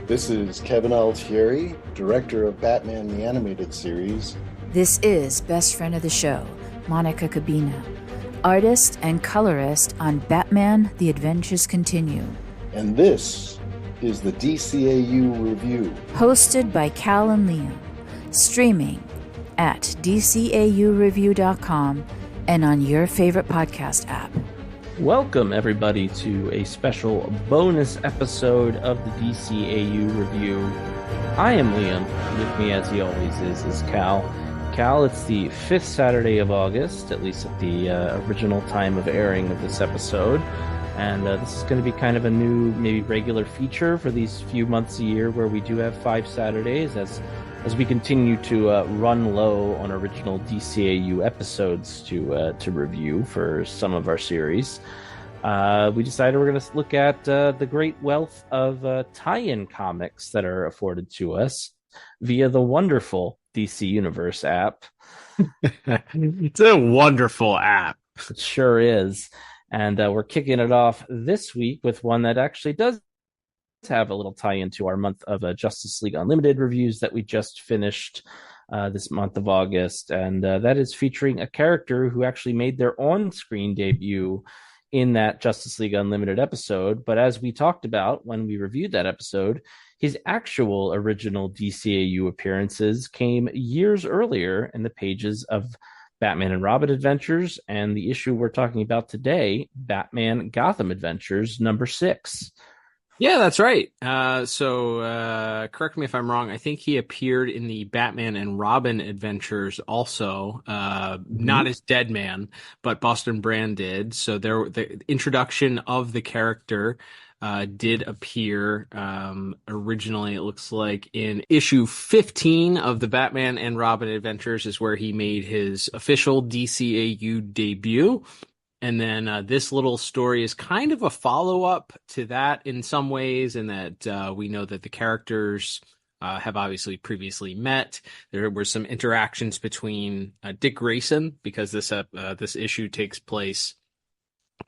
This is Kevin Altieri, director of Batman the Animated Series. This is best friend of the show, Monica Cabina, artist and colorist on Batman the Adventures Continue. And this is the DCAU Review, Hosted by Cal and Liam, streaming at DCAUreview.com and on your favorite podcast app. Welcome, everybody, to a special bonus episode of the DCAU Review. I am Liam. With me, as he always is Cal. Cal, it's the 5th Saturday of August, at least at the original time of airing of this episode. And this is going to be kind of a new, maybe regular feature for these few months a year where we do have 5 Saturdays as we continue to run low on original DCAU episodes to review for some of our series. We decided we're going to look at the great wealth of tie-in comics that are afforded to us via the wonderful DC Universe app. It's a wonderful app. It sure is. And we're kicking it off this week with one that actually does have a little tie-in to our month of Justice League Unlimited reviews that we just finished this month of August. And that is featuring a character who actually made their on-screen debut in that Justice League Unlimited episode. But as we talked about when we reviewed that episode, his actual original DCAU appearances came years earlier in the pages of Batman and Robin Adventures, and the issue we're talking about today, Batman Gotham Adventures number 6. Yeah, that's right. So correct me if I'm wrong. I think he appeared in the Batman and Robin Adventures also, not as Deadman, but Boston Brand did. So the introduction of the character did appear originally. It looks like in issue 15 of the Batman and Robin Adventures is where he made his official DCAU debut. And then this little story is kind of a follow-up to that in some ways, in that we know that the characters have obviously previously met. There were some interactions between Dick Grayson, because this issue takes place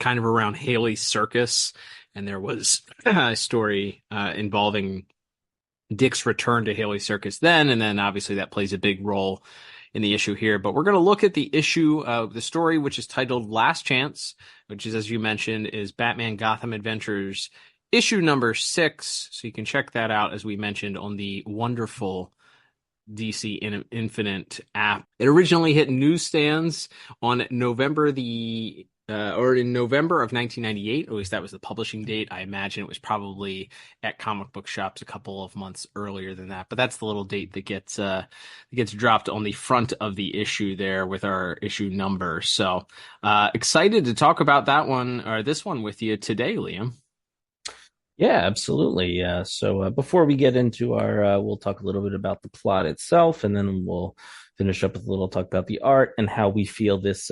kind of around Haley's Circus, and there was a story involving Dick's return to Haley's Circus then, and then obviously that plays a big role in the issue here. But we're going to look at the issue of the story, which is titled Last Chance, which is, as you mentioned, is Batman Gotham Adventures issue number 6. So you can check that out, as we mentioned, on the wonderful DC Infinite app. It originally hit newsstands on November in November of 1998. At least that was the publishing date. I imagine it was probably at comic book shops a couple of months earlier than that. But that's the little date that gets dropped on the front of the issue there with our issue number. So excited to talk about that one, or this one, with you today, Liam. Yeah, absolutely. So before we get into our, we'll talk a little bit about the plot itself, and then we'll finish up with a little talk about the art and how we feel this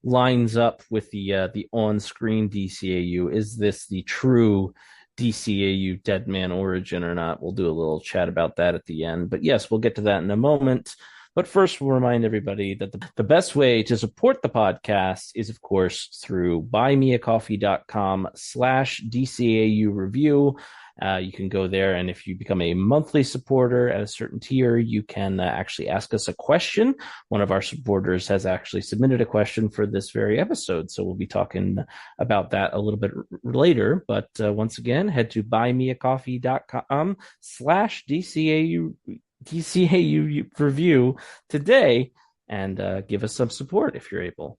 lines up with the on-screen DCAU. Is this the true DCAU Deadman origin or not? We'll do a little chat about that at the end. But yes, we'll get to that in a moment. But first, we'll remind everybody that the best way to support the podcast is, of course, through buymeacoffee.com/DCAU review. You can go there, and if you become a monthly supporter at a certain tier, you can actually ask us a question. One of our supporters has actually submitted a question for this very episode, so we'll be talking about that a little bit later. But once again, head to buymeacoffee.com/DCAU review today and give us some support if you're able.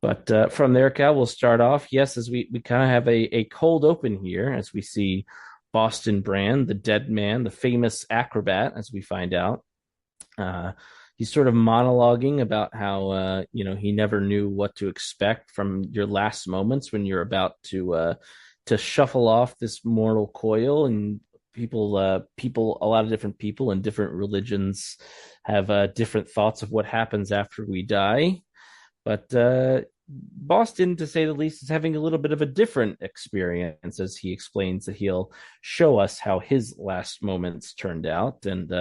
But from there, Cal, we'll start off. Yes, as we kind of have a cold open here as we see Boston Brand, the Deadman, the famous acrobat, as we find out. He's sort of monologuing about how, he never knew what to expect from your last moments when you're about to shuffle off this mortal coil. And people, a lot of different people in different religions have different thoughts of what happens after we die. But Boston, to say the least, is having a little bit of a different experience, as he explains that he'll show us how his last moments turned out. And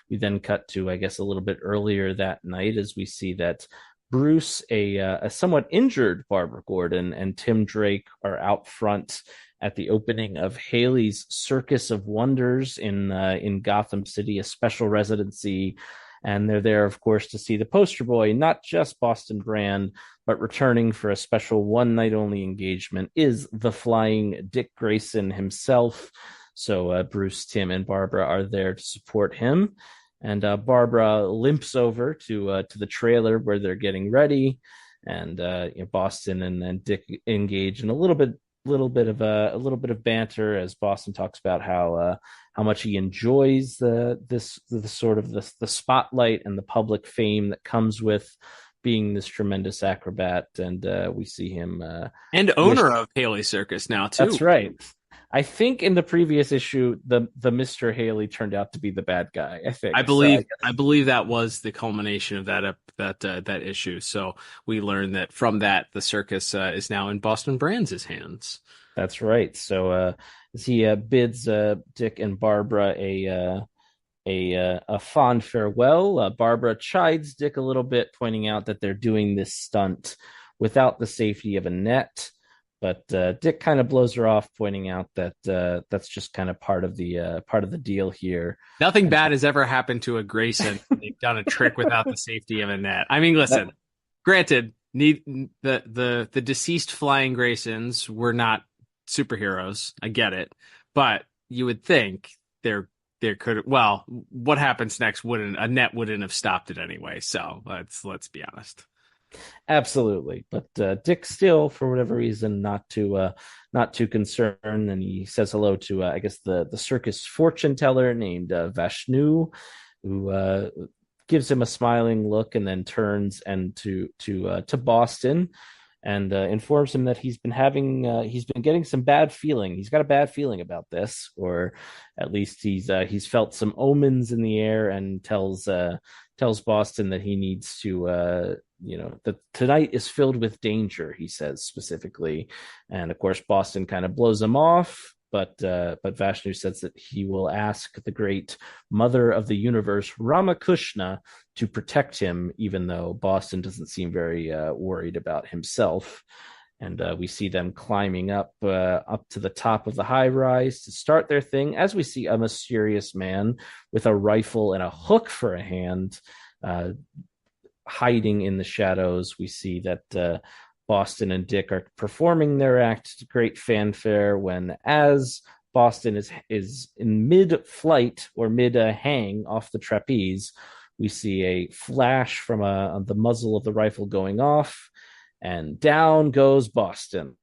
we then cut to, I guess, a little bit earlier that night as we see that Bruce, a somewhat injured Barbara Gordon, and Tim Drake are out front at the opening of Haley's Circus of Wonders in Gotham City, a special residency. And they're there, of course, to see the poster boy, not just Boston Brand, but returning for a special one night only engagement is the flying Dick Grayson himself. So Bruce, Tim, and Barbara are there to support him. And Barbara limps over to the trailer where they're getting ready, and Boston and Dick engage in a little bit of banter as Boston talks about how much he enjoys the sort of the spotlight and the public fame that comes with being this tremendous acrobat, and we see him and owner of Haley Circus now too. That's right. I think in the previous issue, the Mr. Haley turned out to be the bad guy. I believe that was the culmination of that issue. So we learned that from that the circus is now in Boston Brand's hands. That's right. So as he bids Dick and Barbara a fond farewell, Barbara chides Dick a little bit, pointing out that they're doing this stunt without the safety of a net. But Dick kind of blows her off, pointing out that that's just kind of part of the deal here. Nothing bad has ever happened to a Grayson. They've done a trick without the safety of a net. I mean, listen. Granted, the deceased flying Graysons were not superheroes. I get it, but you would think there could. Well, what happens next? A net wouldn't have stopped it anyway. So let's be honest. Absolutely, but Dick still, for whatever reason, not too concerned, and he says hello to I guess the circus fortune teller named Vashnu, who gives him a smiling look and then turns and to Boston and informs him that he's been getting some bad feeling. He's got a bad feeling about this, or at least he's felt some omens in the air, and tells Boston that he needs to that tonight is filled with danger, he says specifically. And of course Boston kind of blows him off, but Vashnu says that he will ask the great mother of the universe, Ramakrishna, to protect him, even though Boston doesn't seem very worried about himself. And we see them climbing up to the top of the high rise to start their thing, as we see a mysterious man with a rifle and a hook for a hand hiding in the shadows. We see that Boston and Dick are performing their act to great fanfare, when as Boston is in mid-flight or mid-hang off the trapeze, we see a flash from the muzzle of the rifle going off, and down goes Boston.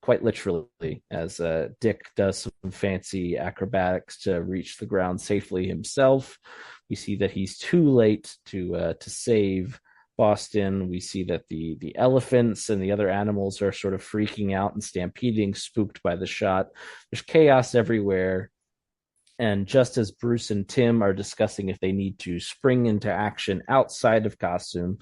Quite literally, as Dick does some fancy acrobatics to reach the ground safely himself. We see that he's too late to save Boston. We see that the elephants and the other animals are sort of freaking out and stampeding, spooked by the shot. There's chaos everywhere. And just as Bruce and Tim are discussing if they need to spring into action outside of costume,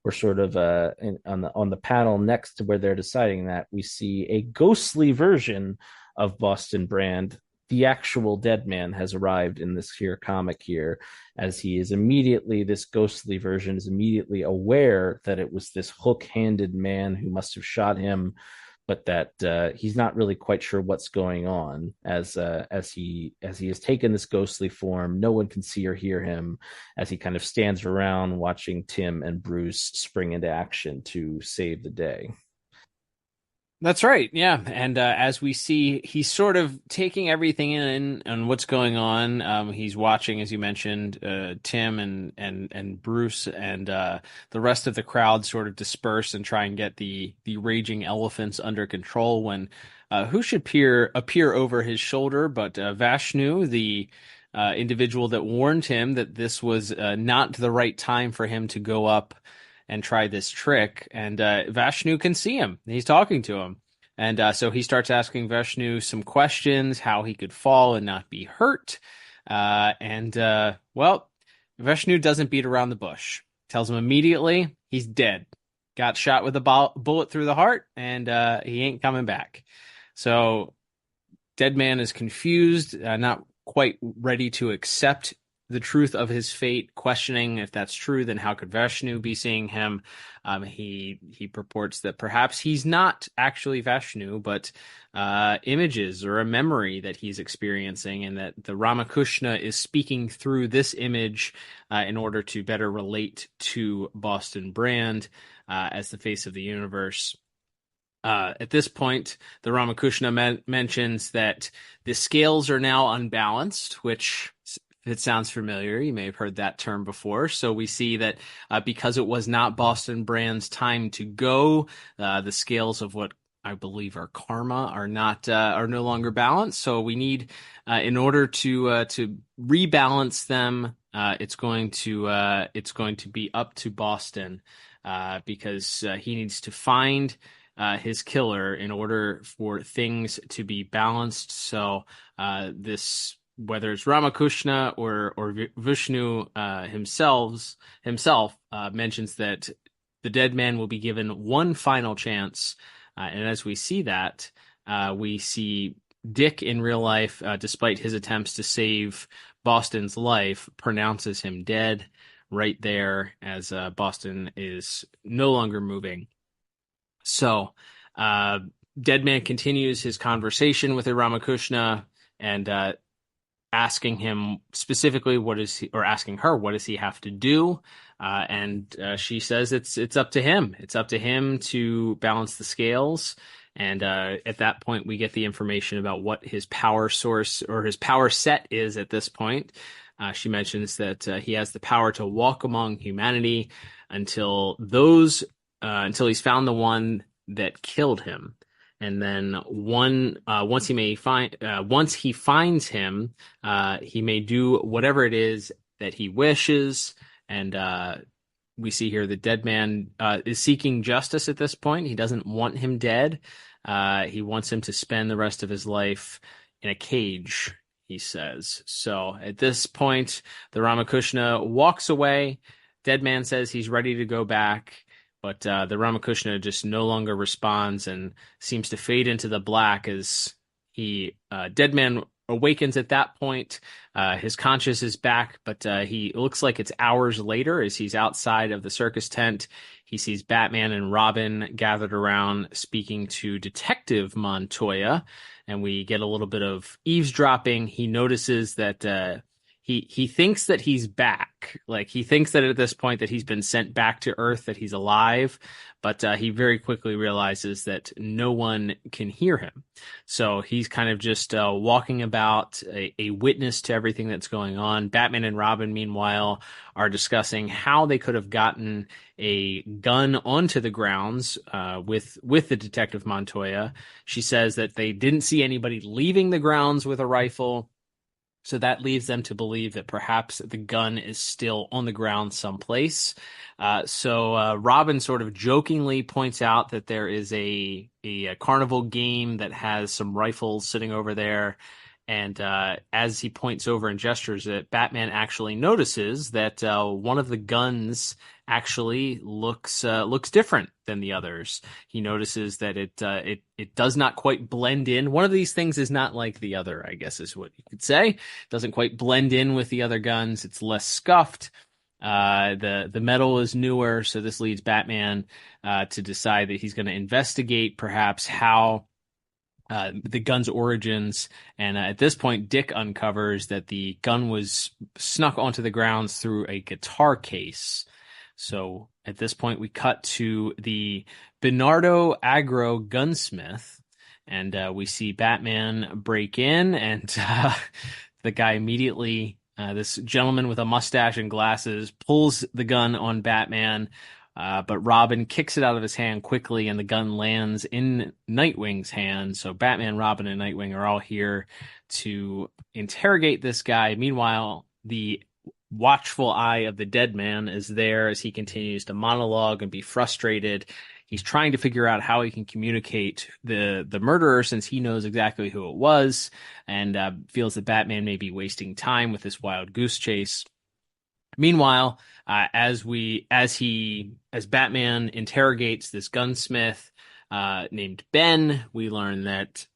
we're sort of on the panel next to where they're deciding that, we see a ghostly version of Boston Brand. The actual Deadman has arrived in this here comic here, as this ghostly version is immediately aware that it was this hook-handed man who must have shot him, but that he's not really quite sure what's going on as he has taken this ghostly form. No one can see or hear him, as he kind of stands around watching Tim and Bruce spring into action to save the day. That's right. Yeah. And as we see, he's sort of taking everything in on what's going on. He's watching, as you mentioned, Tim and Bruce and the rest of the crowd sort of disperse and try and get the raging elephants under control, when who should appear over his shoulder but Vashnu, the individual that warned him that this was not the right time for him to go up and try this trick. And Vashnu can see him. He's talking to him. And so he starts asking Vashnu some questions, how he could fall and not be hurt. Vashnu doesn't beat around the bush. Tells him immediately he's dead. Got shot with a bullet through the heart, and he ain't coming back. So Deadman is confused, not quite ready to accept the truth of his fate, questioning if that's true, then how could Vishnu be seeing him? He purports that perhaps he's not actually Vishnu, but images or a memory that he's experiencing, and that the Ramakrishna is speaking through this image in order to better relate to Boston Brand as the face of the universe. At this point, the Ramakrishna mentions that the scales are now unbalanced, which, if it sounds familiar, you may have heard that term before. So we see that because it was not Boston Brand's time to go, the scales of what I believe are karma are no longer balanced. So we need, in order to rebalance them, it's going to be up to Boston, because he needs to find his killer in order for things to be balanced. So this, whether it's Ramakrishna or Vishnu himself mentions that the dead man will be given one final chance. And as we see that, we see Dick in real life, despite his attempts to save Boston's life, pronounces him dead right there as Boston is no longer moving. So, Deadman continues his conversation with the Ramakrishna and asking him specifically asking her what does he have to do, and she says it's up to him. It's up to him to balance the scales. And at that point, we get the information about what his power source or his power set is at this point. She mentions that he has the power to walk among humanity until he's found the one that killed him. And then once he finds him, he may do whatever it is that he wishes. And we see here the dead man is seeking justice at this point. He doesn't want him dead. He wants him to spend the rest of his life in a cage, he says. So at this point, the Ramakrishna walks away. Dead man says he's ready to go back. But the Ramakrishna just no longer responds and seems to fade into the black as Deadman awakens at that point. His conscience is back, but he looks like it's hours later as he's outside of the circus tent. He sees Batman and Robin gathered around speaking to Detective Montoya, and we get a little bit of eavesdropping. He notices that he thinks that he's back. Like, he thinks that at this point that he's been sent back to Earth, that he's alive, but he very quickly realizes that no one can hear him. So he's kind of just walking about, a witness to everything that's going on. Batman and Robin, meanwhile, are discussing how they could have gotten a gun onto the grounds with the Detective Montoya. She says that they didn't see anybody leaving the grounds with a rifle. So that leads them to believe that perhaps the gun is still on the ground someplace. So Robin sort of jokingly points out that there is a carnival game that has some rifles sitting over there. And as he points over and gestures it, Batman actually notices that one of the guns actually looks different than the others. He notices that it does not quite blend in. One of these things is not like the other, I guess is what you could say. It doesn't quite blend in with the other guns. It's less scuffed. The metal is newer, so this leads Batman to decide that he's going to investigate perhaps how the gun's origins. And at this point, Dick uncovers that the gun was snuck onto the grounds through a guitar case. So at this point, we cut to the Bernardo Agro gunsmith, and we see Batman break in, and the guy immediately, this gentleman with a mustache and glasses, pulls the gun on Batman. But Robin kicks it out of his hand quickly, and the gun lands in Nightwing's hand. So Batman, Robin, and Nightwing are all here to interrogate this guy. Meanwhile, the watchful eye of the dead man is there as he continues to monologue and be frustrated. He's trying to figure out how he can communicate the murderer, since he knows exactly who it was, and feels that Batman may be wasting time with this wild goose chase. Meanwhile, as Batman interrogates this gunsmith named Ben, we learn that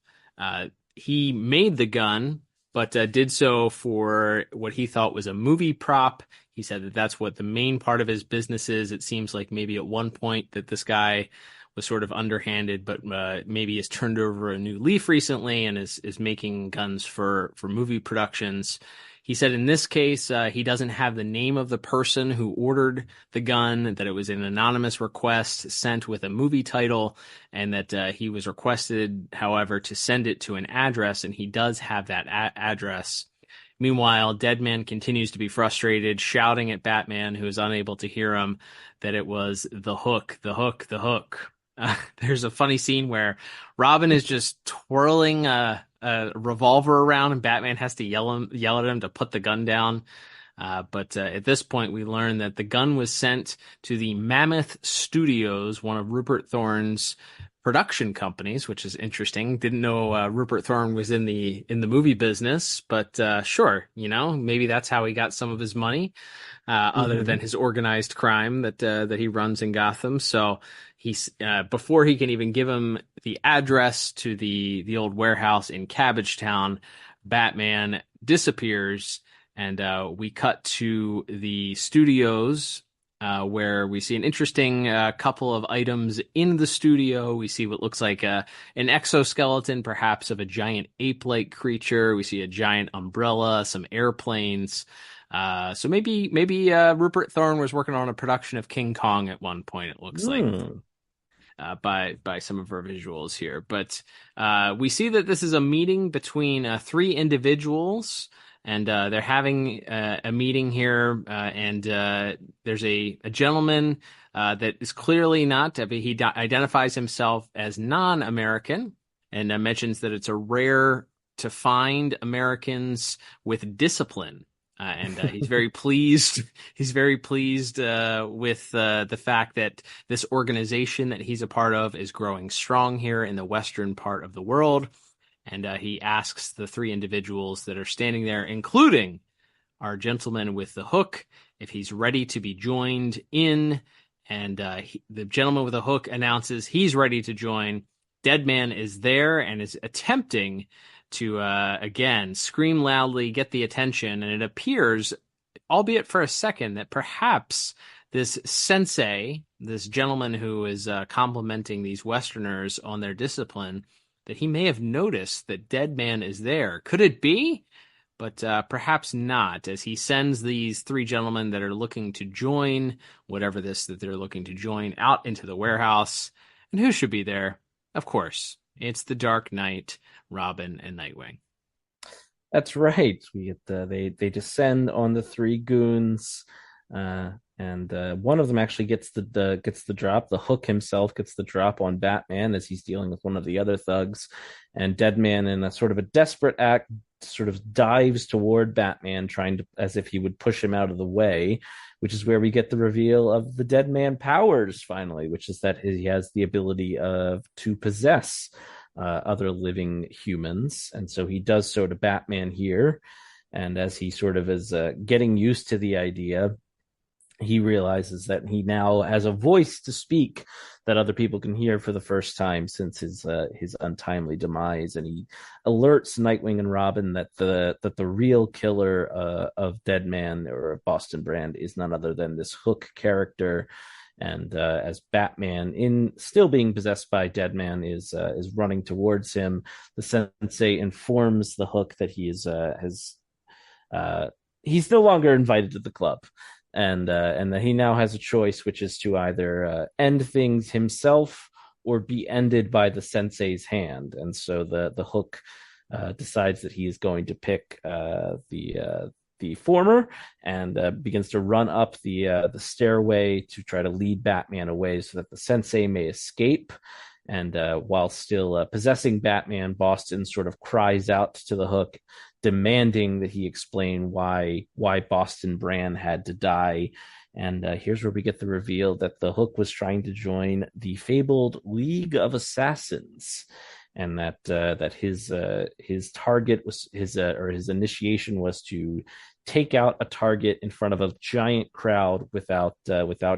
he made the gun but did so for what he thought was a movie prop. He said that that's what the main part of his business is. It seems like maybe at one point that this guy was sort of underhanded, but maybe has turned over a new leaf recently and is making guns for movie productions. He said in this case, he doesn't have the name of the person who ordered the gun, that it was an anonymous request sent with a movie title, and that he was requested, however, to send it to an address, and he does have that address. Meanwhile, Deadman continues to be frustrated, shouting at Batman, who is unable to hear him, that it was the hook, the hook, the hook. There's a funny scene where Robin is just twirling a revolver around, and Batman has to yell at him to put the gun down. But at this point, we learn that the gun was sent to the Mammoth Studios, one of Rupert Thorne's production companies, which is interesting. Didn't know Rupert Thorne was in the movie business, but sure, maybe that's how he got some of his money, other than his organized crime that he runs in Gotham. So he's before he can even give him the address to the old warehouse in Cabbagetown, Batman disappears, and we cut to the studios, where we see an interesting couple of items in the studio. We see what looks like an exoskeleton, perhaps of a giant ape-like creature. We see a giant umbrella, some airplanes. So maybe Rupert Thorne was working on a production of King Kong at one point, it looks like, by some of our visuals here. But we see that this is a meeting between three individuals. And they're having a meeting here, and there's a gentleman that is clearly not. He identifies himself as non-American, and mentions that it's a rare to find Americans with discipline. And he's very pleased. He's very pleased with the fact that this organization that he's a part of is growing strong here in the western part of the world. And he asks the three individuals that are standing there, including our gentleman with the hook, if he's ready to be joined in. And the gentleman with the hook announces he's ready to join. Deadman is there and is attempting to, again, scream loudly, get the attention. And it appears, albeit for a second, that perhaps this sensei, this gentleman who is complimenting these Westerners on their discipline, that he may have noticed that Deadman is there. Could it be? But perhaps not, as he sends these three gentlemen that are looking to join, whatever this that they're looking to join, out into the warehouse. And who should be there? Of course, it's the Dark Knight, Robin, and Nightwing. That's right. We get they descend on the three goons, and one of them actually gets the drop. The Hook himself gets the drop on Batman as he's dealing with one of the other thugs, and Deadman, in a sort of a desperate act, sort of dives toward Batman, trying to, as if he would push him out of the way, which is where we get the reveal of the Deadman powers finally, which is that he has the ability to possess other living humans, and so he does so to Batman here. And as he sort of is getting used to the idea, he realizes that he now has a voice to speak that other people can hear for the first time since his untimely demise, and he alerts Nightwing and Robin that the real killer of Deadman, or Boston Brand, is none other than this Hook character. And as Batman, still being possessed by Deadman, is running towards him, the sensei informs the Hook that he's no longer invited to the club. And that he now has a choice, which is to either end things himself or be ended by the sensei's hand. And so the Hook decides that he is going to pick the former, and begins to run up the stairway to try to lead Batman away so that the sensei may escape. And while still possessing Batman, Boston sort of cries out to the Hook, demanding that he explain why Boston Brand had to die. And here's where we get the reveal that the Hook was trying to join the fabled League of Assassins, and that his target was his initiation was to take out a target in front of a giant crowd without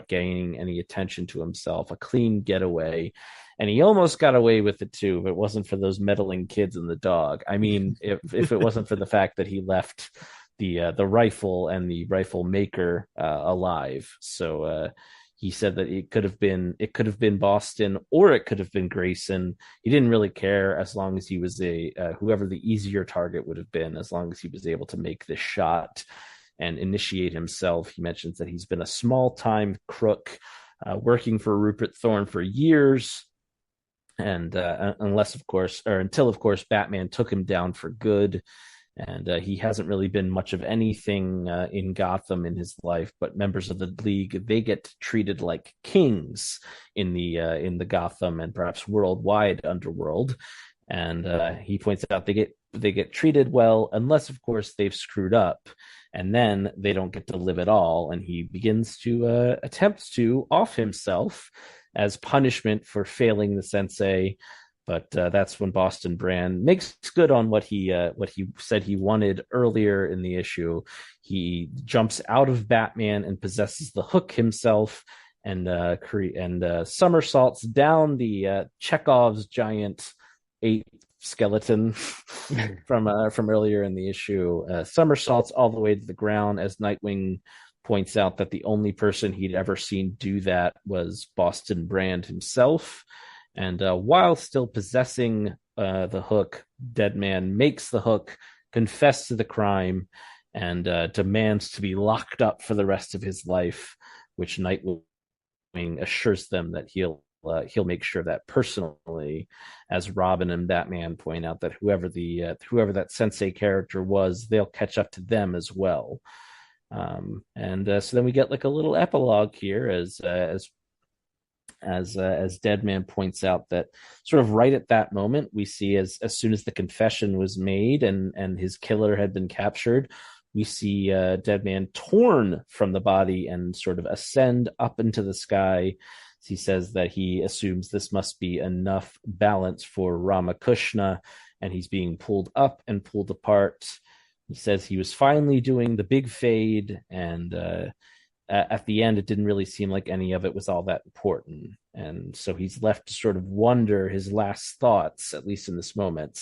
gaining any attention to himself. A clean getaway. And he almost got away with it too, if it wasn't for those meddling kids and the dog. I mean, if it wasn't for the fact that he left the rifle and the rifle maker alive. So he said that it could have been Boston, or it could have been Grayson. He didn't really care, as long as he was whoever the easier target would have been, as long as he was able to make this shot and initiate himself. He mentions that he's been a small time crook, working for Rupert Thorne for years. And until of course Batman took him down for good. And he hasn't really been much of anything in Gotham in his life, but members of the League, they get treated like kings in the Gotham and perhaps worldwide underworld. And he points out they get treated well, unless of course they've screwed up, and then they don't get to live at all. And he begins to attempt to off himself as punishment for failing the sensei. But that's when Boston Brand makes good on what he said he wanted earlier in the issue. He jumps out of Batman and possesses the hook himself, and somersaults down the Chekhov's giant ape skeleton from earlier in the issue. Somersaults all the way to the ground, as Nightwing points out that the only person he'd ever seen do that was Boston Brand himself. And while still possessing the hook, Deadman makes the hook confess to the crime and demands to be locked up for the rest of his life, which Nightwing assures them that he'll make sure that personally, as Robin and Batman point out that whoever that sensei character was, they'll catch up to them as well. So then we get like a little epilogue here as Deadman points out that sort of right at that moment, we see as soon as the confession was made and his killer had been captured, we see Deadman torn from the body and sort of ascend up into the sky. He says that he assumes this must be enough balance for Ramakrishna, and he's being pulled up and pulled apart. He says he was finally doing the big fade, and at the end, it didn't really seem like any of it was all that important. And so he's left to sort of wonder his last thoughts, at least in this moment.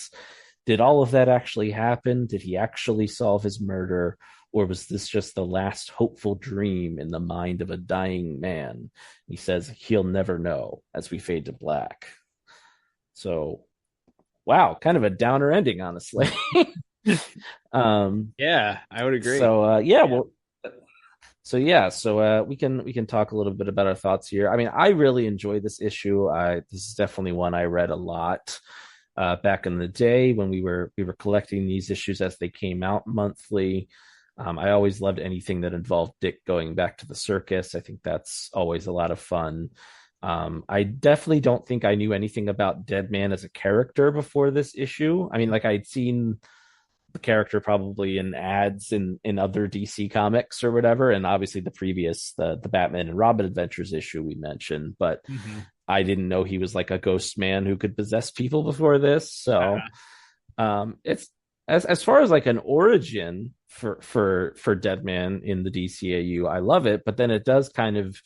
Did all of that actually happen? Did he actually solve his murder? Or was this just the last hopeful dream in the mind of a dying man? He says he'll never know, as we fade to black. So, wow, kind of a downer ending, honestly. Yeah, I would agree. So, we can talk a little bit about our thoughts here. I mean, I really enjoy this issue. This is definitely one I read a lot back in the day when we were collecting these issues as they came out monthly. I always loved anything that involved Dick going back to the circus. I think that's always a lot of fun. I definitely don't think I knew anything about Deadman as a character before this issue. I mean, like I'd seen the character probably in ads in other DC comics or whatever, and obviously the Batman and Robin Adventures issue we mentioned, but I didn't know he was like a ghost man who could possess people before this. So it's as far as like an origin for Deadman in the DCAU, I love it, but then it does kind of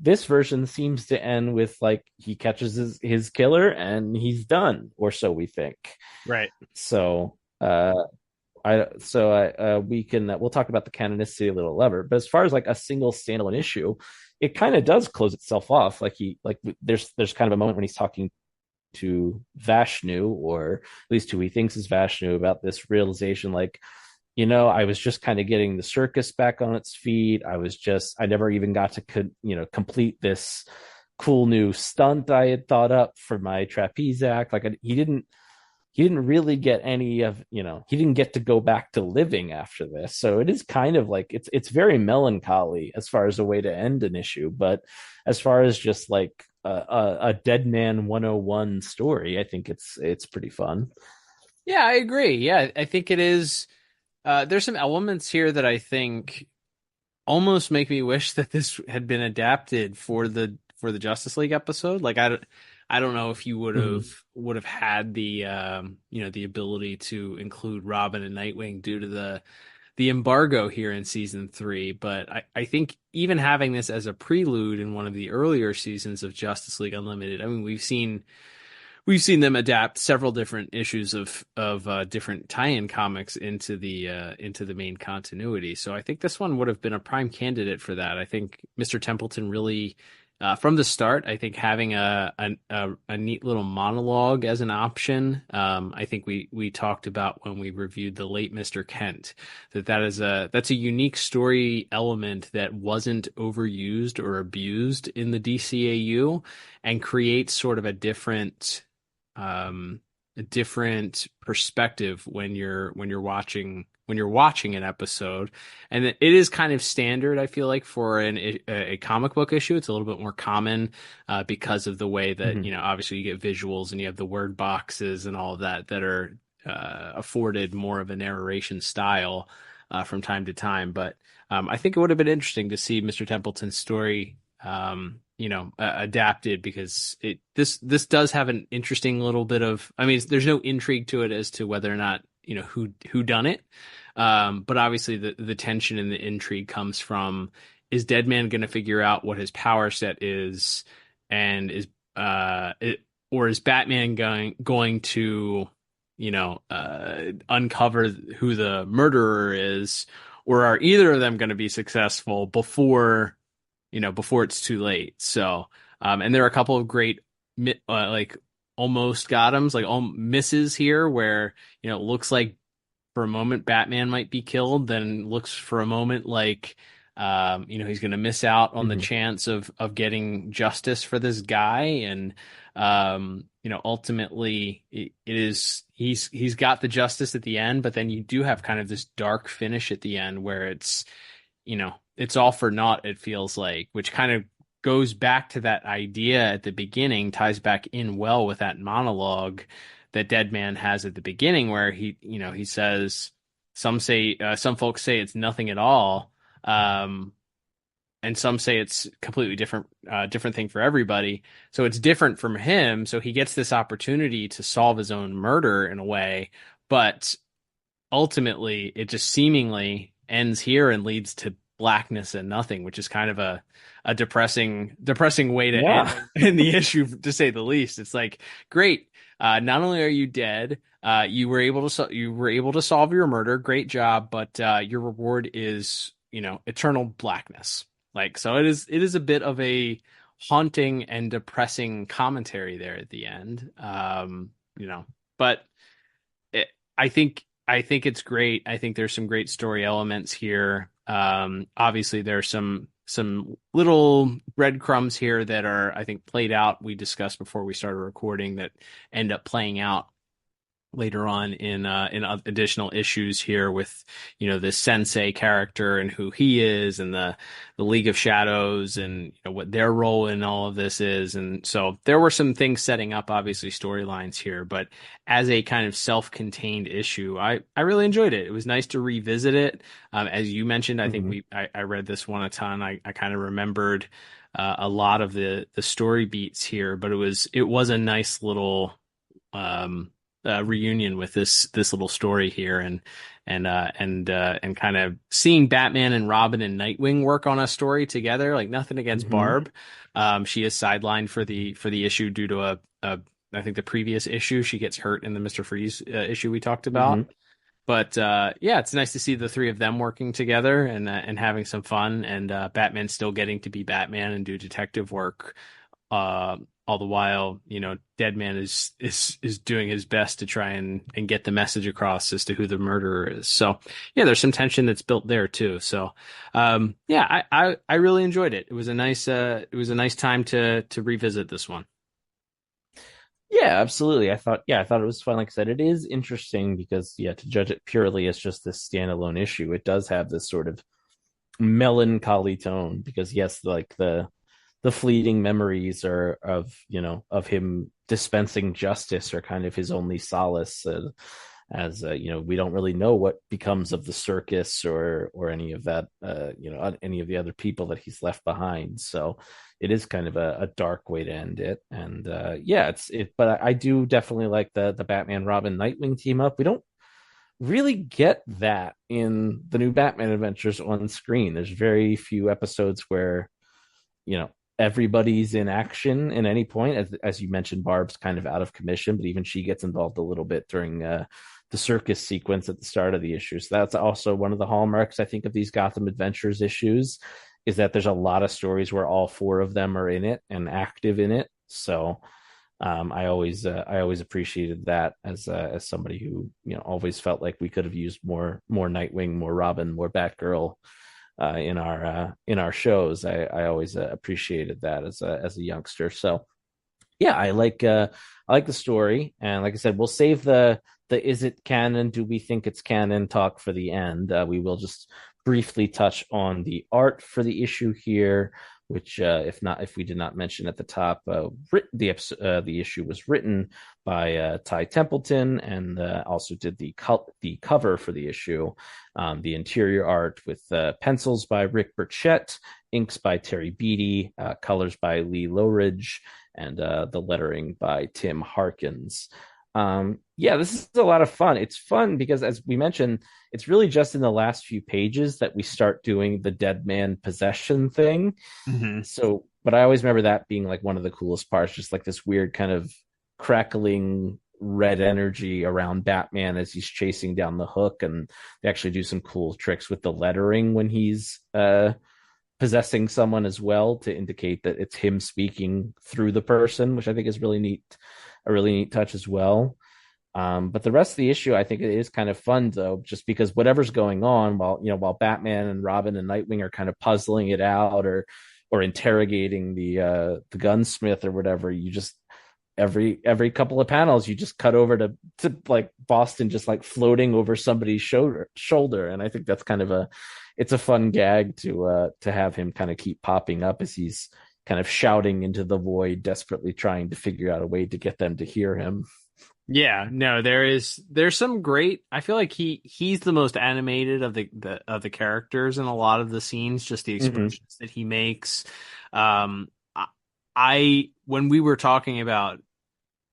this version seems to end with like he catches his killer and he's done, or so we think. Right. So we'll talk about the canonicity a little later, but as far as like a single standalone issue, it kind of does close itself off. There's kind of a moment when he's talking to Vashnu, or at least who he thinks is Vashnu, about this realization, like, I was just kind of getting the circus back on its feet. I never even got to complete this cool new stunt I had thought up for my trapeze act. Like he didn't really get any of, he didn't get to go back to living after this. So it is kind of like, it's very melancholy as far as a way to end an issue. But as far as just like a Deadman 101 story, I think it's pretty fun. Yeah, I agree. Yeah, I think it is. There's some elements here that I think almost make me wish that this had been adapted for the Justice League episode. Like I don't know if you would have had the the ability to include Robin and Nightwing due to the embargo here in season 3, but I think even having this as a prelude in one of the earlier seasons of Justice League Unlimited, I mean, we've seen them adapt several different issues of different tie-in comics into the main continuity. So I think this one would have been a prime candidate for that. I think Mr. Templeton really, from the start, I think having a neat little monologue as an option. I think we talked about when we reviewed the late Mr. Kent that's a unique story element that wasn't overused or abused in the DCAU, and creates sort of a different perspective when you're watching an episode. And it is kind of standard, I feel like, for a comic book issue. It's a little bit more common because of the way that, obviously you get visuals and you have the word boxes and all of that are afforded more of a narration style from time to time. But I think it would have been interesting to see Mr. Templeton's story adapted, because this does have an interesting little bit of, I mean, there's no intrigue to it as to whether or not, who done it. But obviously the tension and the intrigue comes from, is Deadman going to figure out what his power set is, and or is Batman going to, uncover who the murderer is, or are either of them going to be successful before it's too late? So, and there are a couple of great, like almost got-ems, like misses here, where, it looks like for a moment Batman might be killed, then looks for a moment like, he's going to miss out on the chance of getting justice for this guy. And, ultimately he's got the justice at the end, but then you do have kind of this dark finish at the end where it's all for naught, it feels like, which kind of goes back to that idea at the beginning, ties back in well with that monologue that Deadman has at the beginning, where he says, some folks say it's nothing at all, and some say it's completely different thing for everybody. So it's different from him. So he gets this opportunity to solve his own murder in a way, but ultimately it just seemingly ends here and leads to blackness and nothing, which is kind of a depressing way to end the issue, to say the least. It's like, great, not only are you dead, you were able to solve your murder, great job, but your reward is eternal blackness. Like, so it is a bit of a haunting and depressing commentary there at the end. But I think it's great. I think there's some great story elements here. Obviously there's some little breadcrumbs here that are, I think, played out. We discussed before we started recording that end up playing out later on in additional issues here with, the Sensei character and who he is, and the League of Shadows, and what their role in all of this is. And so there were some things setting up, obviously, storylines here, but as a kind of self-contained issue, I really enjoyed it. It was nice to revisit it. As you mentioned, I think I read this one a ton. I kind of remembered a lot of the story beats here, but it was a nice little reunion with this little story here, and kind of seeing Batman and Robin and Nightwing work on a story together. Like, nothing against Barb, she is sidelined for the issue due to I think the previous issue she gets hurt in the Mr. Freeze issue we talked about. But yeah, it's nice to see the three of them working together and having some fun, and Batman still getting to be Batman and do detective work. All the while, Deadman is doing his best to try and get the message across as to who the murderer is. So yeah, there's some tension that's built there too. So yeah, I really enjoyed it. It was a nice time to revisit this one. Yeah, absolutely. I thought it was fun. Like I said, it is interesting because, to judge it purely as just this standalone issue, it does have this sort of melancholy tone, because yes, like the fleeting memories are of him dispensing justice are kind of his only solace, as we don't really know what becomes of the circus or any of that, any of the other people that he's left behind. So it is kind of a dark way to end it. And but I do definitely like the Batman Robin Nightwing team up. We don't really get that in the new Batman Adventures on screen. There's very few episodes where, you know, everybody's in action at any point. As you mentioned, Barb's kind of out of commission, but even she gets involved a little bit during the circus sequence at the start of the issue. So that's also one of the hallmarks, I think, of these Gotham Adventures issues, is that there's a lot of stories where all four of them are in it and active in it. So I always appreciated that as somebody who, you know, always felt like we could have used more Nightwing, more Robin, more Batgirl in our shows. I always appreciated that as a youngster. So yeah, I like the story, and like I said, we'll save the is it canon? Do we think it's canon? Talk for the end. We will just briefly touch on the art for the issue here, which if we did not mention at the top, the issue was written by Ty Templeton, and also did the cover for the issue. The interior art with pencils by Rick Burchett, inks by Terry Beatty, colors by Lee Lowridge, and the lettering by Tim Harkins. Yeah, this is a lot of fun. It's fun because, as we mentioned, it's really just in the last few pages that we start doing the Deadman possession thing. Mm-hmm. So, but I always remember that being like one of the coolest parts, just like this weird kind of crackling red energy around Batman as he's chasing down the Hook, and they actually do some cool tricks with the lettering when he's possessing someone as well, to indicate that it's him speaking through the person, which I think is really neat, a really neat touch as well. But the rest of the issue, I think it is kind of fun though, just because whatever's going on while Batman and Robin and Nightwing are kind of puzzling it out or interrogating the gunsmith or whatever, you just every couple of panels you just cut over to like Boston just like floating over somebody's shoulder, and I think that's kind of it's a fun gag to have him kind of keep popping up as he's kind of shouting into the void, desperately trying to figure out a way to get them to hear him. Yeah, no, there's some great. I feel like he's the most animated of the characters in a lot of the scenes. Just the expressions that he makes. I when we were talking about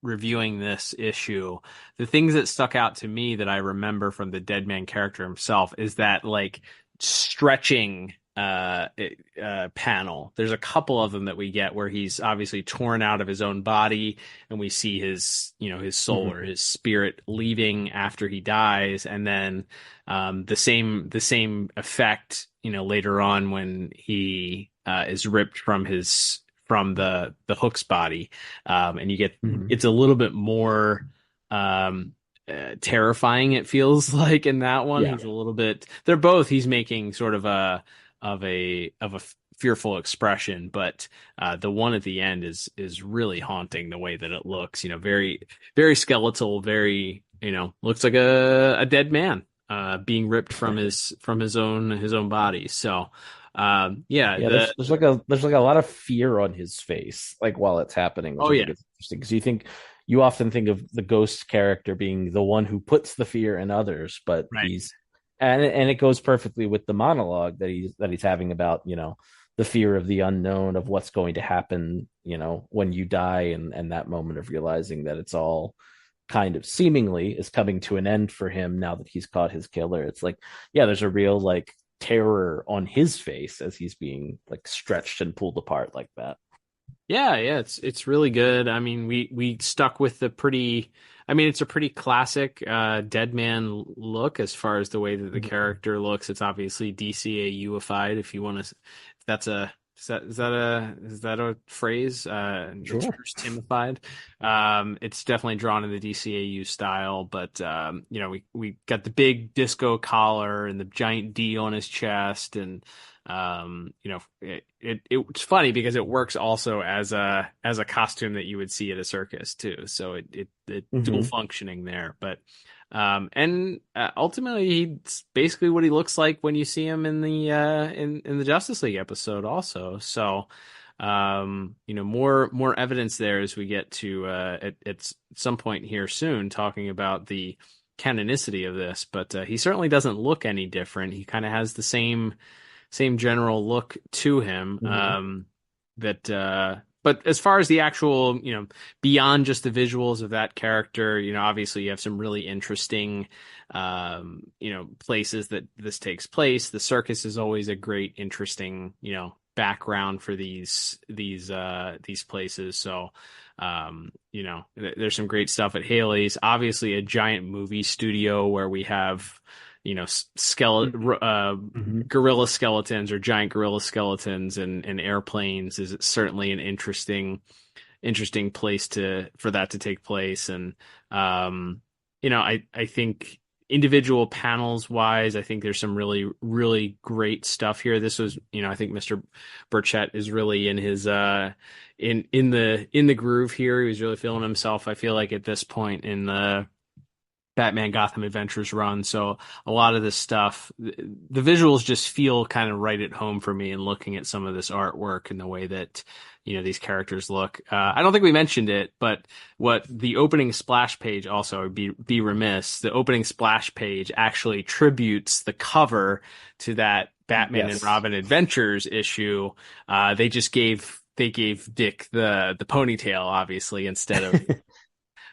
reviewing this issue, the things that stuck out to me that I remember from the Deadman character himself is that like stretching panel. There's a couple of them that we get where he's obviously torn out of his own body, and we see his soul or his spirit leaving after he dies, and then the same effect later on when he is ripped from the Hook's body, and you get it's a little bit more terrifying, it feels like, in that one. He's a little bit, he's making sort of a fearful expression, but the one at the end is really haunting, the way that it looks, very, very skeletal, very, looks like a dead man being ripped from his own body. So there's like a lot of fear on his face, like, while it's happening, which I think is interesting, because you often think of the ghost character being the one who puts the fear in others, but he's and it goes perfectly with the monologue that he's having about the fear of the unknown, of what's going to happen when you die, and that moment of realizing that it's all kind of seemingly is coming to an end for him now that he's caught his killer. It's like, there's a real like terror on his face as he's being like stretched and pulled apart like that. Yeah, it's really good. I mean, we stuck with it's a pretty classic Deadman look as far as the way that the character looks. It's obviously DCAU-ified, if you want to. Is that a phrase? Sure. Timified. It's definitely drawn in the DCAU style, but we got the big disco collar and the giant D on his chest, and it's funny because it works also as a costume that you would see at a circus too. So it dual functioning there, but ultimately he's basically what he looks like when you see him in the Justice League episode also. So more evidence there as we get to at some point here soon, talking about the canonicity of this, but he certainly doesn't look any different. He kind of has the same general look to him, that But as far as the actual, beyond just the visuals of that character, obviously you have some really interesting, places that this takes place. The circus is always a great, interesting, background for these places. So, there's some great stuff at Haley's. Obviously, a giant movie studio where we have, gorilla skeletons or giant gorilla skeletons and airplanes is certainly an interesting place for that to take place. And I think individual panels wise, I think there's some really, really great stuff here. This was, I think Mr. Burchett is really in his in the groove here. He was really feeling himself, I feel like, at this point in the Batman Gotham Adventures run. So a lot of this stuff, the visuals just feel kind of right at home for me in looking at some of this artwork and the way that, these characters look. I don't think we mentioned it, but what the opening splash page also would be remiss. The opening splash page actually tributes the cover to that Batman and Robin Adventures issue. They gave Dick the ponytail, obviously, instead of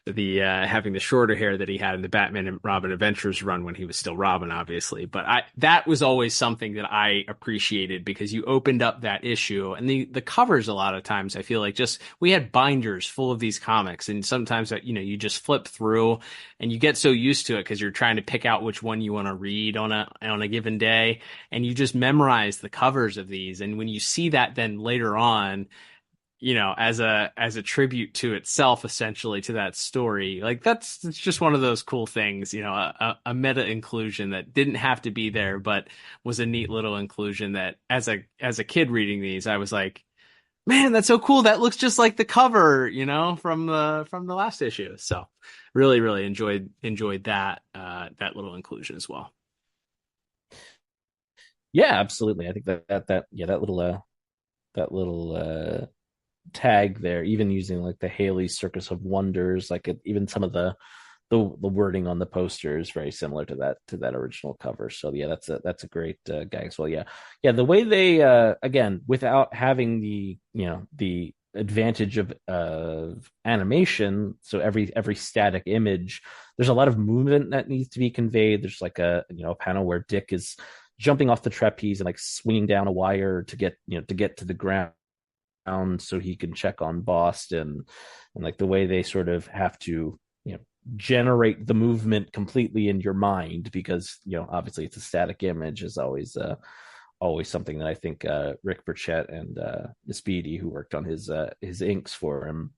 the having the shorter hair that he had in the Batman and Robin Adventures run when he was still Robin, obviously. But that was always something that I appreciated, because you opened up that issue and the covers, a lot of times I feel like, just, we had binders full of these comics, and sometimes you just flip through and you get so used to it because you're trying to pick out which one you want to read on a given day, and you just memorize the covers of these. And when you see that then later on, as a tribute to itself, essentially, to that story, like it's just one of those cool things, a meta inclusion that didn't have to be there, but was a neat little inclusion that as a kid reading these, I was like, man, that's so cool. That looks just like the cover, from the last issue. So really, really enjoyed that little inclusion as well. Yeah, absolutely. I think that little tag there, even using like the Haley Circus of Wonders, like even some of the wording on the poster is very similar to that original cover. So yeah, that's a great gag as well. Yeah, the way they again, without having the advantage of animation, so every static image, there's a lot of movement that needs to be conveyed. There's like a panel where Dick is jumping off the trapeze and like swinging down a wire to get to the ground so he can check on Boston, and like the way they sort of have to generate the movement completely in your mind, because obviously it's a static image, is always something that I think Rick Burchett and Speedy, who worked on his inks for him,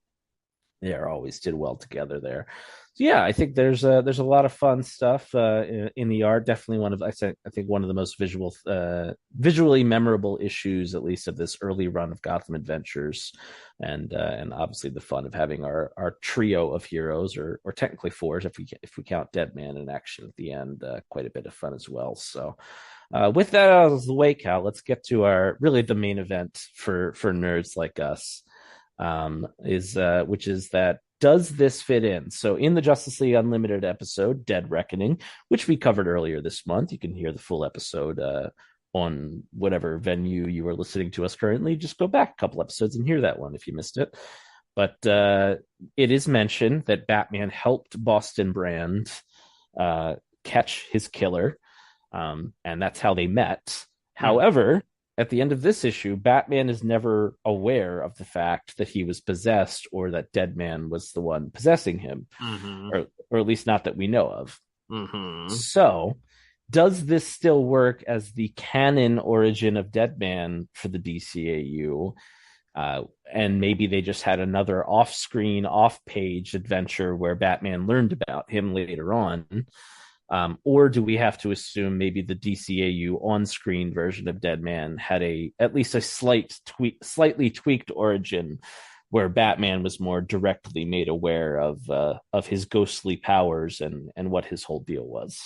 they always did well together there. So yeah, I think there's a lot of fun stuff in the art. Definitely I think one of the most visually memorable issues, at least of this early run of Gotham Adventures, and obviously the fun of having our trio of heroes, or technically fours if we count Deadman in action at the end. Quite a bit of fun as well. So. With that out of the way, Cal, let's get to the main event for nerds like us. Which is that, does this fit in? So in the Justice League Unlimited episode, Dead Reckoning, which we covered earlier this month, you can hear the full episode on whatever venue you are listening to us currently. Just go back a couple episodes and hear that one if you missed it. But it is mentioned that Batman helped Boston Brand catch his killer, and that's how they met. However, at the end of this issue, Batman is never aware of the fact that he was possessed, or that Deadman was the one possessing him, or at least not that we know of. So, does this still work as the canon origin of Deadman for the DCAU? And maybe they just had another off-screen, off-page adventure where Batman learned about him later on. Or do we have to assume maybe the DCAU on-screen version of Deadman had at least a slightly tweaked origin, where Batman was more directly made aware of his ghostly powers and what his whole deal was?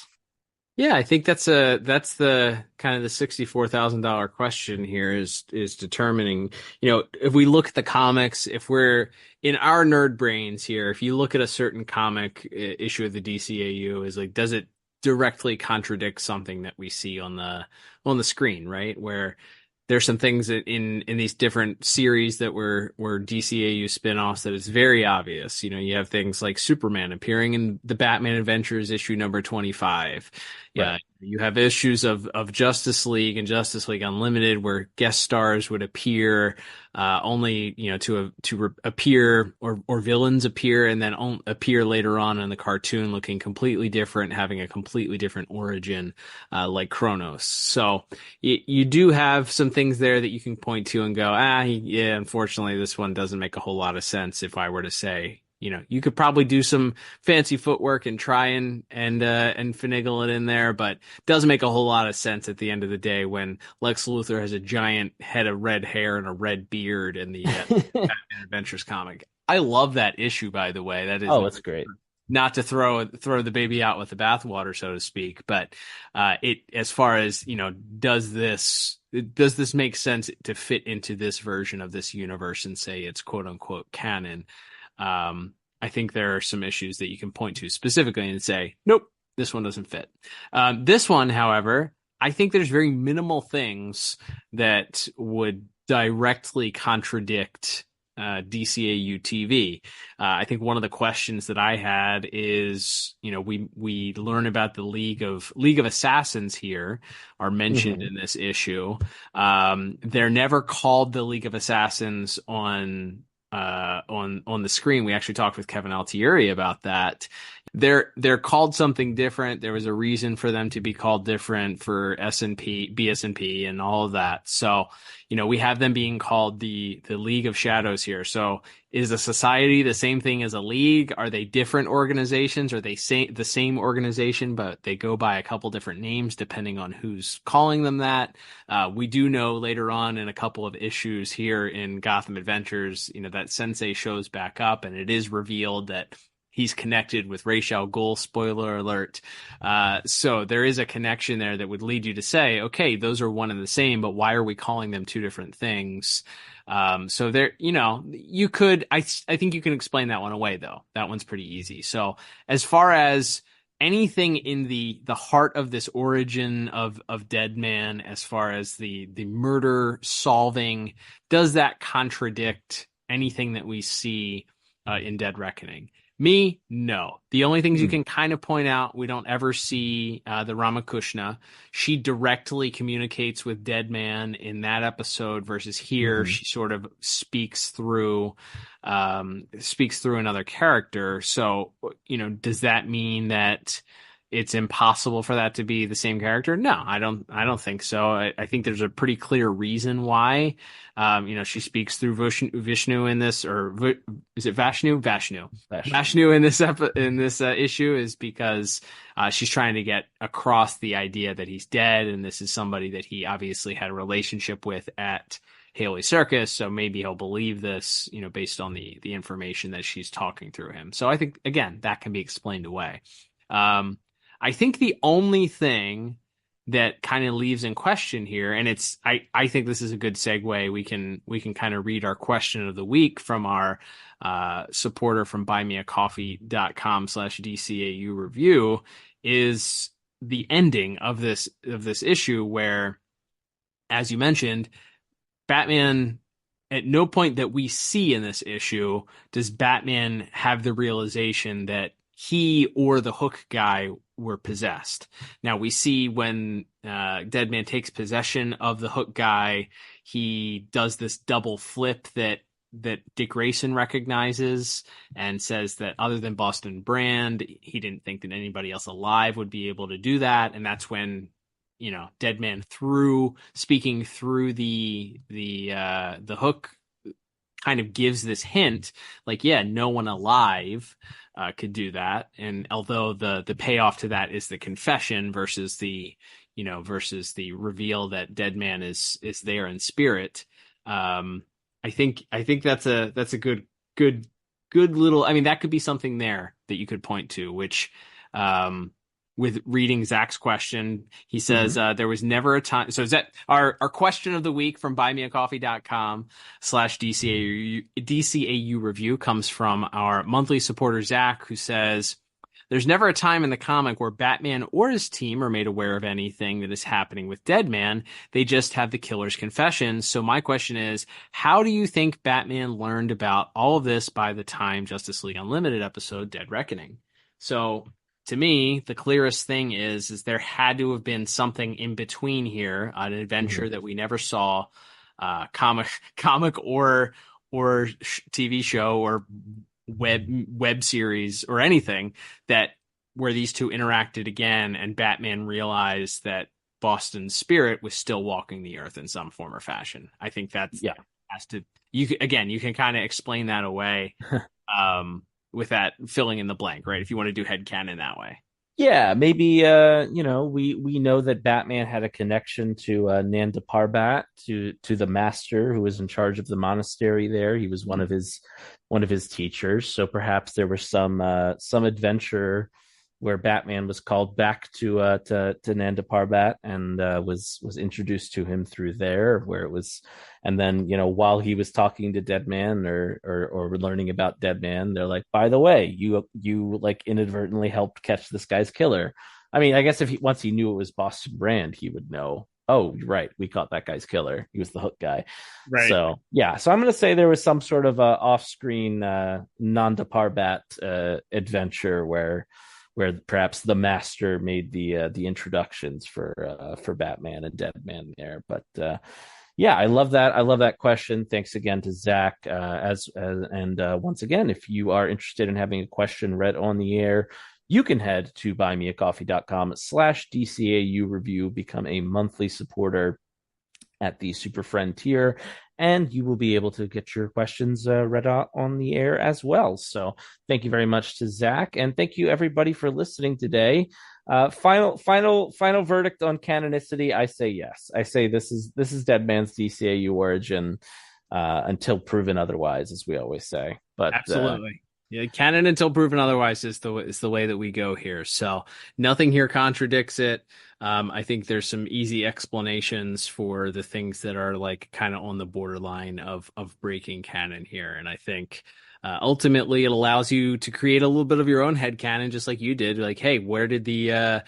Yeah, I think that's the kind of the $64,000 question here, is determining, if we look at the comics, if we're in our nerd brains here, if you look at a certain comic issue of the DCAU, is like, does it directly contradict something that we see on the screen, right? Where there's some things in these different series that were DCAU spinoffs that it's very obvious. You have things like Superman appearing in the Batman Adventures issue number 25. Yeah, Right. you have issues of Justice League and Justice League Unlimited where guest stars would appear only to appear, or villains appear and then appear later on in the cartoon looking completely different, having a completely different origin, like Kronos. So you do have some things there that you can point to and go, yeah, unfortunately this one doesn't make a whole lot of sense. If I were to say, you could probably do some fancy footwork and try and finagle it in there, but doesn't make a whole lot of sense at the end of the day when Lex Luthor has a giant head of red hair and a red beard in the Batman Adventures comic. I love that issue, by the way. That is, it's great. Not to throw the baby out with the bathwater, so to speak, but as far as does this make sense to fit into this version of this universe and say it's quote unquote canon? I think there are some issues that you can point to specifically and say, nope, this one doesn't fit. This one, however, I think there's very minimal things that would directly contradict DCAU TV. I think one of the questions that I had is, we learn about the League of Assassins here are mentioned in this issue. They're never called the League of Assassins on the screen. We actually talked with Kevin Altieri about that. They're called something different. There was a reason for them to be called different for S&P, BS&P, and all of that. So, we have them being called the League of Shadows here. So, is a society the same thing as a league? Are they different organizations? Are they the same organization, but they go by a couple different names depending on who's calling them that? We do know later on in a couple of issues here in Gotham Adventures, that Sensei shows back up, and it is revealed that he's connected with Ra's al Ghul, spoiler alert. So there is a connection there that would lead you to say, okay, those are one and the same, but why are we calling them two different things? So there, you could, I think you can explain that one away though. That one's pretty easy. So as far as anything in the heart of this origin of Deadman, as far as the murder solving, does that contradict anything that we see in Dead Reckoning? Me, no. The only things you can kind of point out, we don't ever see the Ramakrishna. She directly communicates with Deadman in that episode versus here. She sort of speaks through another character. So, does that mean that it's impossible for that to be the same character? No, I don't think so. I think there's a pretty clear reason why. She speaks through Vishnu in this, or is it Vashnu? Vashnu in this issue is because she's trying to get across the idea that he's dead, and this is somebody that he obviously had a relationship with at Haley Circus, so maybe he'll believe this, based on the information that she's talking through him. So I think, again, that can be explained away. I think the only thing that kind of leaves in question here, and I think this is a good segue. We can kind of read our question of the week from our supporter from buymeacoffee.com/DCAU review, is the ending of this issue where, as you mentioned, Batman, at no point that we see in this issue does Batman have the realization that he or the Hook guy were possessed. Now we see when Deadman takes possession of the Hook guy, he does this double flip that Dick Grayson recognizes and says that other than Boston Brand, he didn't think that anybody else alive would be able to do that. And that's when, Deadman speaking through the Hook kind of gives this hint, like, yeah, no one alive could do that. And although the payoff to that is the confession versus the reveal that Deadman is there in spirit, I think that's a good little. I mean, that could be something there that you could point to, which, with reading Zach's question, he says, there was never a time. So is that our question of the week from buymeacoffee.com/DCAU review comes from our monthly supporter, Zach, who says, There's never a time in the comic where Batman or his team are made aware of anything that is happening with Deadman. They just have the killer's confession. So my question is, how do you think Batman learned about all of this by the time Justice League Unlimited episode Dead Reckoning? So to me, the clearest thing is there had to have been something in between here, an adventure that we never saw, comic or TV show or web series or anything that where these two interacted again, and Batman realized that Boston's spirit was still walking the earth in some form or fashion. I think that's has to you can kind of explain that away. With that filling in the blank, right? If you want to do headcanon that way. Yeah, maybe we know that Batman had a connection to Nanda Parbat, to the master who was in charge of the monastery there. He was one of his teachers. So perhaps there was some adventure where Batman was called back to Nanda Parbat and was introduced to him through there, where it was, and then while he was talking to Deadman or learning about Deadman, they're like, by the way, you like inadvertently helped catch this guy's killer. I mean, I guess once he knew it was Boston Brand, he would know. Oh, right, we caught that guy's killer. He was the hook guy. Right. So yeah, so I'm going to say there was some sort of off-screen Nanda Parbat adventure where perhaps the master made the introductions for Batman and Deadman there. But yeah, I love that question. Thanks again to Zach. Once again, if you are interested in having a question read on the air, you can head to buymeacoffee.com/DCAU review, become a monthly supporter at the Super Friend tier, and you will be able to get your questions read out on the air as well. So thank you very much to Zach, and thank you everybody for listening today. Final verdict on canonicity. I say yes. I say this is Deadman's DCAU origin until proven otherwise, as we always say. But absolutely. Yeah, canon until proven otherwise is the way that we go here. So nothing here contradicts it. I think there's some easy explanations for the things that are like kind of on the borderline of breaking canon here. And I think ultimately it allows you to create a little bit of your own headcanon, just like you did. Like, hey, where did they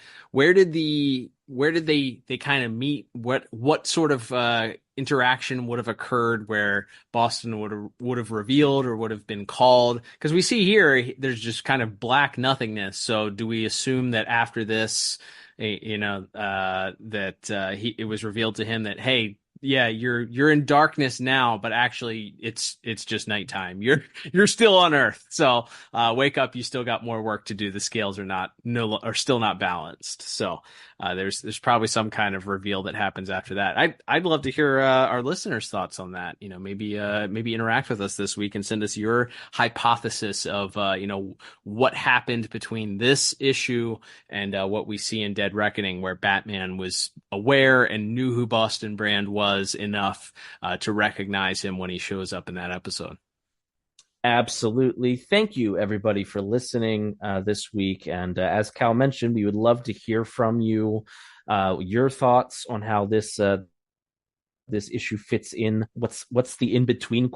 kind of meet? What sort of interaction would have occurred where Boston would have revealed or would have been called? Because we see here there's just kind of black nothingness. So do we assume that after this, it was revealed to him that, hey, yeah, you're in darkness now, but actually it's just nighttime. You're still on Earth. So wake up, you still got more work to do. The scales are still not balanced. So there's probably some kind of reveal that happens after that. I'd love to hear our listeners' thoughts on that. Maybe interact with us this week and send us your hypothesis of what happened between this issue and what we see in Dead Reckoning, where Batman was aware and knew who Boston Brand was enough to recognize him when he shows up in that episode. Absolutely. Thank you, everybody, for listening this week. And as Cal mentioned, we would love to hear from you, your thoughts on how this issue fits in. What's the in-between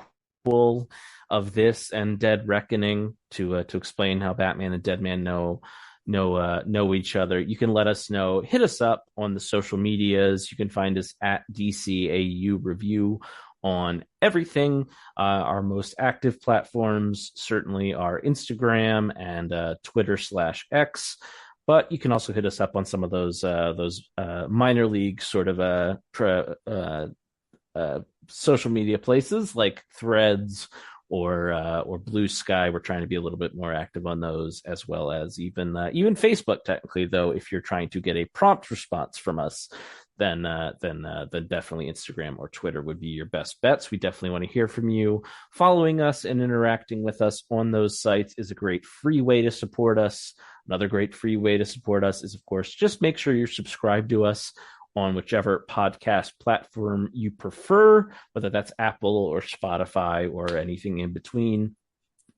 of this and Dead Reckoning to explain how Batman and Deadman know each other. You can let us know. Hit us up on the social medias. You can find us at DCAU Review on everything. Our most active platforms certainly are Instagram and Twitter/X. But you can also hit us up on some of those minor league sort of social media places like Threads or Blue Sky. We're trying to be a little bit more active on those, as well as even Facebook. Technically, though, if you're trying to get a prompt response from us, then definitely Instagram or Twitter would be your best bets. We definitely want to hear from you. Following us and interacting with us on those sites is a great free way to support us. Another great free way to support us is, of course, just make sure you're subscribed to us on whichever podcast platform you prefer, whether that's Apple or Spotify or anything in between.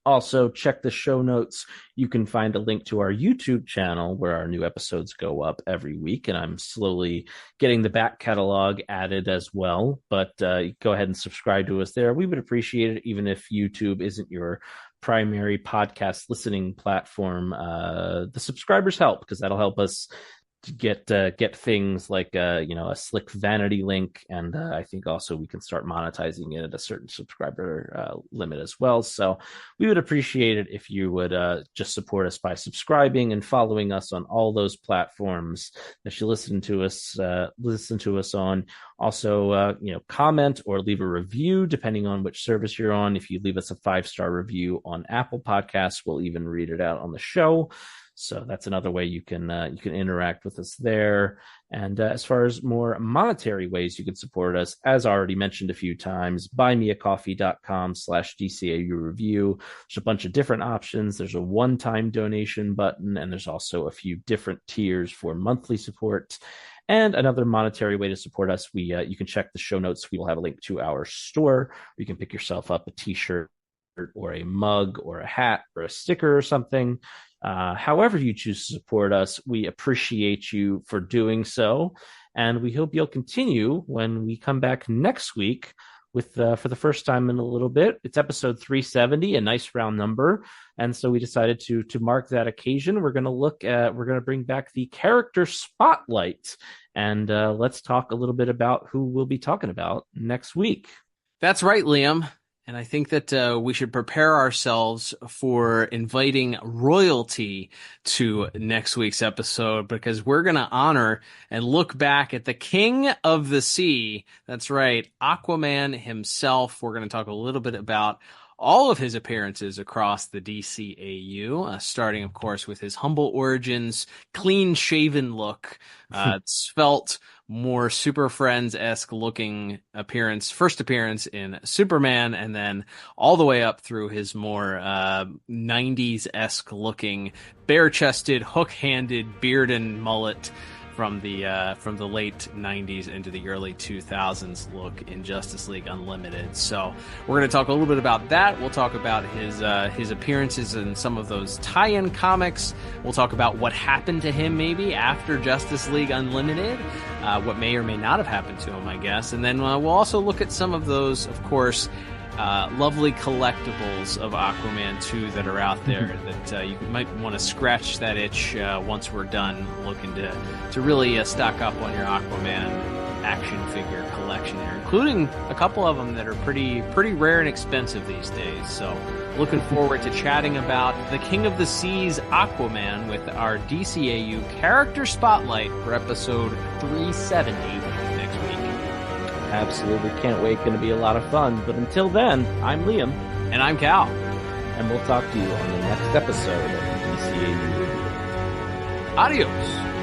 Also, check the show notes. You can find a link to our YouTube channel where our new episodes go up every week, and I'm slowly getting the back catalog added as well. But go ahead and subscribe to us there. We would appreciate it, even if YouTube isn't your primary podcast listening platform, the subscribers help, because that'll help us to get things like a slick vanity link, and I think also we can start monetizing it at a certain subscriber limit as well. So we would appreciate it if you would just support us by subscribing and following us on all those platforms that you listen to us on. Also, comment or leave a review depending on which service you're on. If you leave us a 5-star review on Apple Podcasts, we'll even read it out on the show. So that's another way you can interact with us there. And as far as more monetary ways you can support us, as already mentioned a few times, buymeacoffee.com/DCAU review. There's a bunch of different options. There's a one-time donation button, and there's also a few different tiers for monthly support. And another monetary way to support us, you can check the show notes. We will have a link to our store where you can pick yourself up a t-shirt or a mug or a hat or a sticker or something. However you choose to support us, we appreciate you for doing so, and we hope you'll continue when we come back next week with for the first time in a little bit. It's episode 370, a nice round number, and so we decided to mark that occasion. We're going to bring back the character spotlight, and let's talk a little bit about who we'll be talking about next week. That's right, Liam. And I think that we should prepare ourselves for inviting royalty to next week's episode, because we're going to honor and look back at the King of the Sea. That's right, Aquaman himself. We're going to talk a little bit about all of his appearances across the DCAU, starting, of course, with his humble origins, clean-shaven look, svelte, more Super Friends-esque looking first appearance in Superman, and then all the way up through his more 90s-esque looking, bare-chested, hook-handed beard and mullet from the late 90s into the early 2000s look in Justice League Unlimited. So we're going to talk a little bit about that. We'll talk about his appearances in some of those tie-in comics. We'll talk about what happened to him maybe after Justice League Unlimited, what may or may not have happened to him, I guess. And then we'll also look at some of those, of course, lovely collectibles of Aquaman 2 that are out there that you might want to scratch that itch once we're done looking to really stock up on your Aquaman action figure collection here, including a couple of them that are pretty rare and expensive these days. So looking forward to chatting about the King of the Seas, Aquaman, with our DCAU Character Spotlight for episode 370 next week. Absolutely can't wait. Going to be a lot of fun. But until then, I'm Liam. And I'm Cal. And we'll talk to you on the next episode of the DCAU Review. Adios.